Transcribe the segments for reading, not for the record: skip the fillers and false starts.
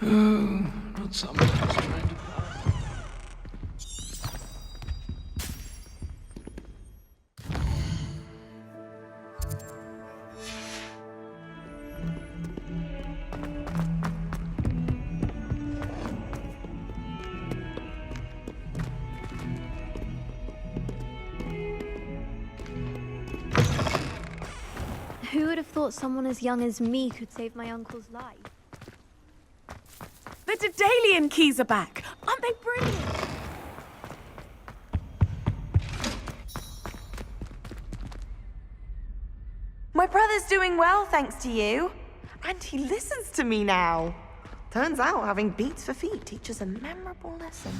Oh, not someone who's trying to... Who would have thought someone as young as me could save my uncle's life? The Daedalian keys are back! Aren't they brilliant? My brother's doing well, thanks to you. And he listens to me now. Turns out having beats for feet teaches a memorable lesson.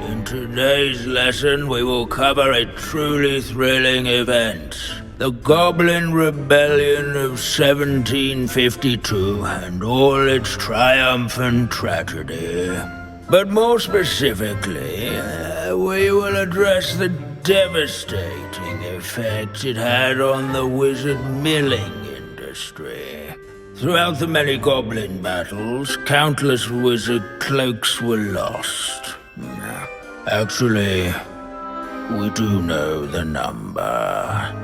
In today's lesson, we will cover a truly thrilling event. The Goblin Rebellion of 1752 and all its triumphant tragedy. But more specifically, we will address the devastating effect it had on the wizard milling industry. Throughout the many goblin battles, countless wizard cloaks were lost. Actually, we do know the number.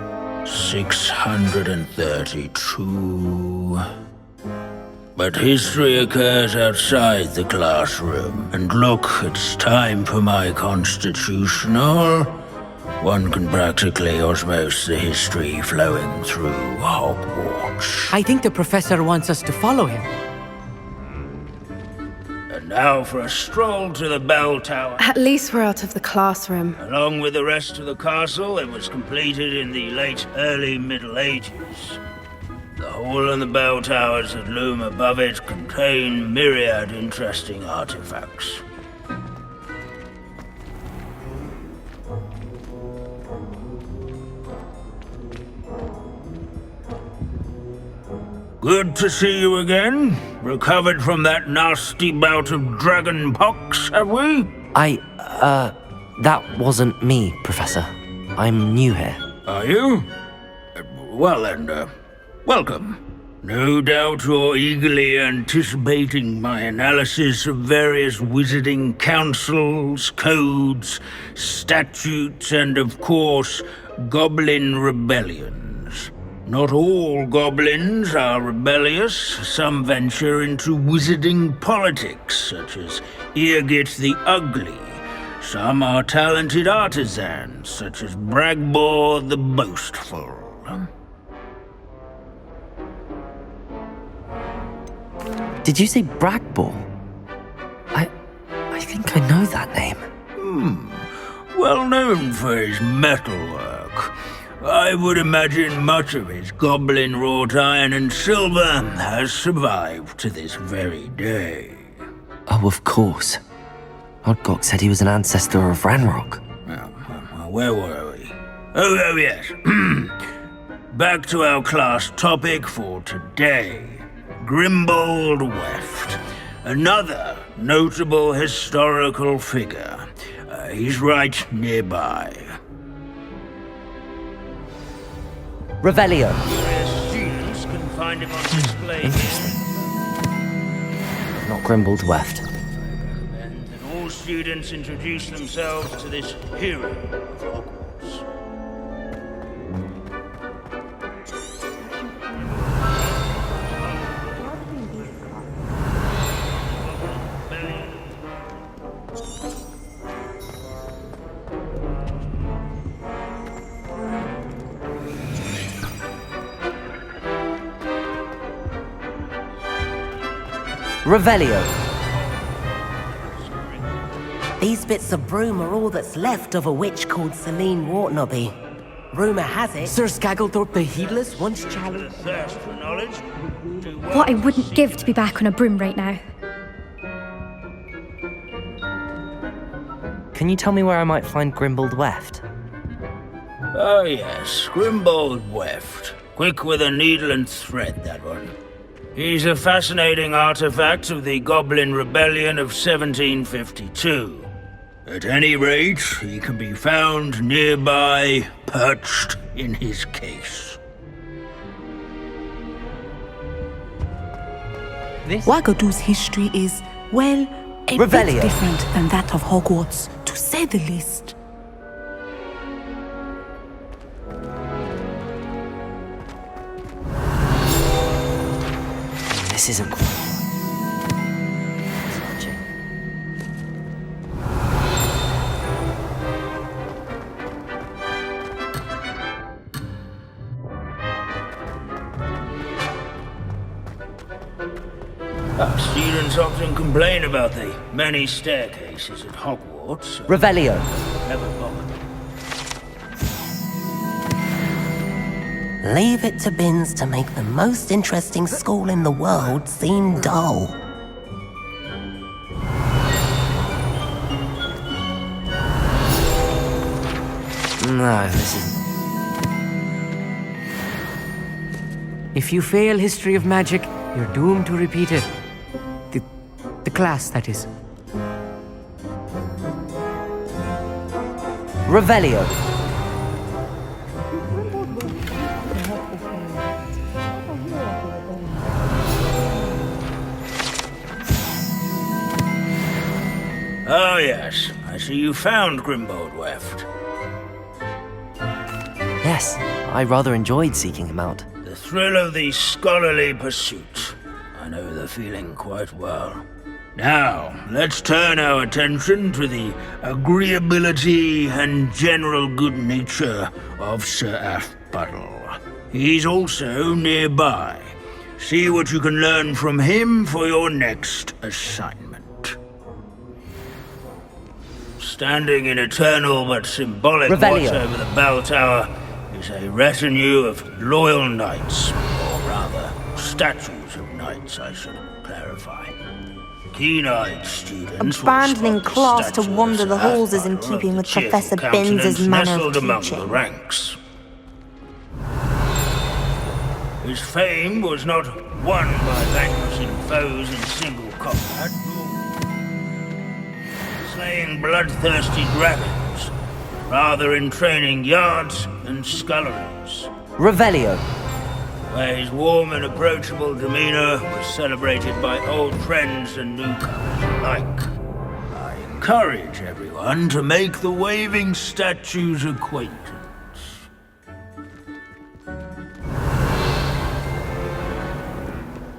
632. But history occurs outside the classroom. And look, it's time for my constitutional. One can practically osmose the history flowing through Hogwarts. I think the professor wants us to follow him. And now for a stroll to the bell tower. At least we're out of the classroom. Along with the rest of the castle, it was completed in the early Middle Ages. The hall and the bell towers that loom above it contain myriad interesting artifacts. Good to see you again. Recovered from that nasty bout of dragon pox, have we? That wasn't me, Professor. I'm new here. Are you? Well then, welcome. No doubt you're eagerly anticipating my analysis of various wizarding councils, codes, statutes, and of course, goblin rebellions. Not all goblins are rebellious. Some venture into wizarding politics, such as Eargit the Ugly. Some are talented artisans, such as Bragbor the Boastful. Did you say Bragbor? I think I know that name. Well known for his metalwork. I would imagine much of his goblin wrought iron and silver has survived to this very day. Oh, of course. Odgok said he was an ancestor of Ranrock. Where were we? Oh yes. Back to our class topic for today. Grimbold Weft. Another notable historical figure. He's right nearby. Revelio. Students can find him on display. Interesting. Not Grimbold Weft. I recommend that all students introduce themselves to this hero of Hogwarts. Revelio. These bits of broom are all that's left of a witch called Celine Wartnobby. Rumour has it... Sir Skagglethorpe the Heedless once challenged... Thirst for knowledge? What I wouldn't give to be back on a broom right now. Can you tell me where I might find Grimbold Weft? Oh yes, Grimbold Weft. Quick with a needle and thread, that one. He's a fascinating artifact of the Goblin Rebellion of 1752. At any rate, he can be found nearby, perched in his case. Wagadu's history is, well, a Revelio. bit different than that of Hogwarts, to say the least. This isn't quite. Students often complain about the many staircases at Hogwarts. Revelio. Never bothered. Leave it to Binns to make the most interesting school in the world seem dull. No, this isn't. If you fail history of magic, you're doomed to repeat it. The class, that is. Revelio. Oh yes, I see you found Grimbold Weft. Yes, I rather enjoyed seeking him out. The thrill of the scholarly pursuit. I know the feeling quite well. Now, let's turn our attention to the agreeability and general good nature of Sir Aphbuttle. He's also nearby. See what you can learn from him for your next assignment. Standing in eternal but symbolic Revelio. watch over the bell tower is a retinue of loyal knights, or rather, statues of knights, I should clarify. Keen-eyed students Abandoning will spot the class to statue of wander Sir the halls is in Aphbuttle keeping of with the cheerful Professor Binns' countenance manner of nestled among teaching. the ranks. His fame was not won by vanquishing foes in single combat, nor slaying bloodthirsty dragons, rather in training yards and sculleries, Revelio. where his warm and approachable demeanor was celebrated by old friends and newcomers alike. I encourage everyone to make the waving statue's acquaintance.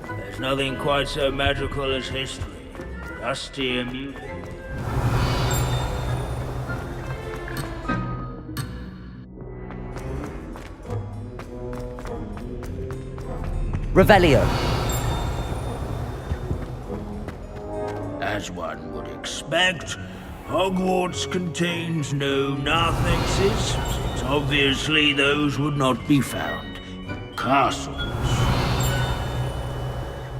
There's nothing quite so magical as history, dusty and beautiful. Revelio. As one would expect, Hogwarts contains no narthexes, since obviously those would not be found in castles.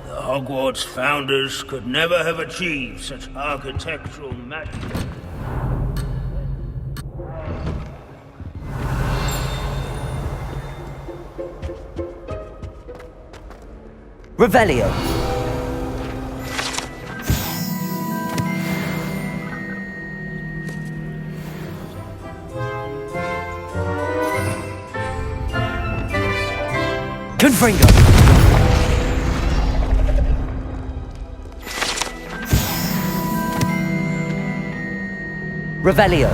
The Hogwarts founders could never have achieved such architectural magic. Revelio. Confringo. Revelio.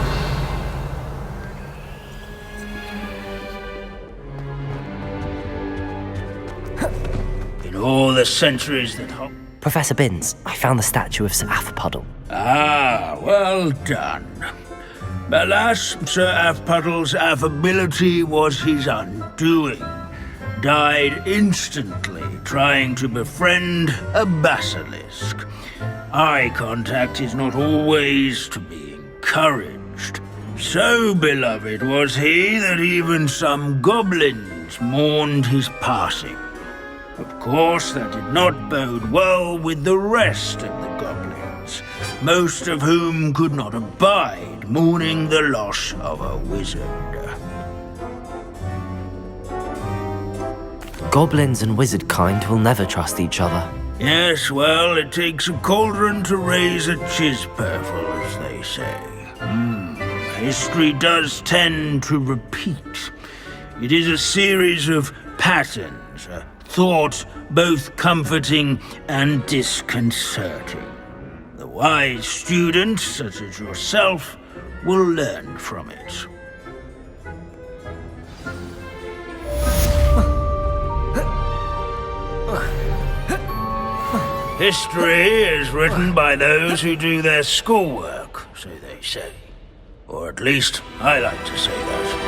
In all the centuries that Professor Binns, I found the statue of Sir Aphbuttle. Ah, well done. Alas, Sir Aphbuttle's affability was his undoing. Died instantly trying to befriend a basilisk. Eye contact is not always to be encouraged. So beloved was he that even some goblins mourned his passing. Of course, that did not bode well with the rest of the goblins, most of whom could not abide mourning the loss of a wizard. Goblins and wizard kind will never trust each other. Yes, well, it takes a cauldron to raise a chisperful, as they say. History does tend to repeat. It is a series of patterns, a thought both comforting and disconcerting. The wise student, such as yourself, will learn from it. History is written by those who do their schoolwork, so they say. Or at least, I like to say that.